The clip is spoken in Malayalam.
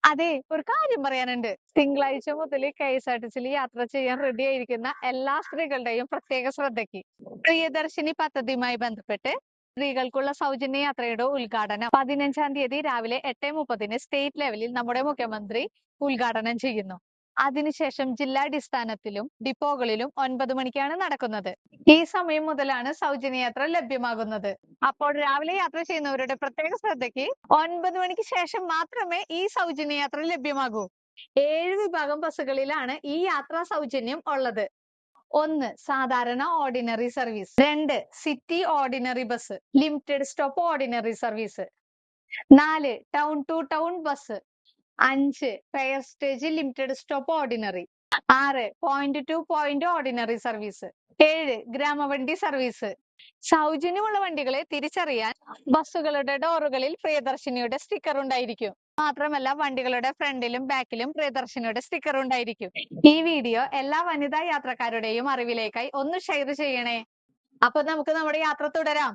അതെ, ഒരു കാര്യം പറയാനുണ്ട്. തിങ്കളാഴ്ച മുതൽ KSRTCയിൽ യാത്ര ചെയ്യാൻ റെഡി ആയിരിക്കുന്ന എല്ലാ സ്ത്രീകളുടെയും പ്രത്യേക ശ്രദ്ധയ്ക്ക്. പ്രിയദർശിനി പദ്ധതിയുമായി ബന്ധപ്പെട്ട് സ്ത്രീകൾക്കുള്ള സൗജന്യ യാത്രയുടെ ഉദ്ഘാടനം 15-ാം തീയതി രാവിലെ 8:30 സ്റ്റേറ്റ് ലെവലിൽ നമ്മുടെ മുഖ്യമന്ത്രി ഉദ്ഘാടനം ചെയ്യുന്നു. അതിനുശേഷം ജില്ലാടിസ്ഥാനത്തിലും ഡിപ്പോകളിലും 9 മണിക്കാണ് നടക്കുന്നത്. ഈ സമയം മുതലാണ് സൗജന്യ യാത്ര ലഭ്യമാകുന്നത്. അപ്പോൾ രാവിലെ യാത്ര ചെയ്യുന്നവരുടെ പ്രത്യേക ശ്രദ്ധയ്ക്ക് 9 മണിക്ക് ശേഷം മാത്രമേ ഈ സൗജന്യ യാത്ര ലഭ്യമാകൂ. 7 വിഭാഗം ബസ്സുകളിലാണ് ഈ യാത്രാ സൗജന്യം ഉള്ളത്. 1. സാധാരണ ordinary service. 2. City ordinary bus, limited stop ordinary service. 4. Town to town bus. 5. Fare stage limited stop ordinary. 6. Point to point ordinary service. 7. ഗ്രാമവണ്ടി സർവീസ്. സൗജന്യമുള്ള വണ്ടികളെ തിരിച്ചറിയാൻ ബസ്സുകളുടെ ഡോറുകളിൽ പ്രിയദർശിനിയുടെ സ്റ്റിക്കർ ഉണ്ടായിരിക്കും. മാത്രമല്ല വണ്ടികളുടെ ഫ്രണ്ടിലും ബാക്കിലും പ്രിയദർശിനിയുടെ സ്റ്റിക്കർ ഉണ്ടായിരിക്കും. ഈ വീഡിയോ എല്ലാ വനിതാ യാത്രക്കാരുടെയും അറിവിലേക്കായി ഒന്ന് ഷെയർ ചെയ്യണേ. അപ്പൊ നമുക്ക് നമ്മുടെ യാത്ര തുടരാം.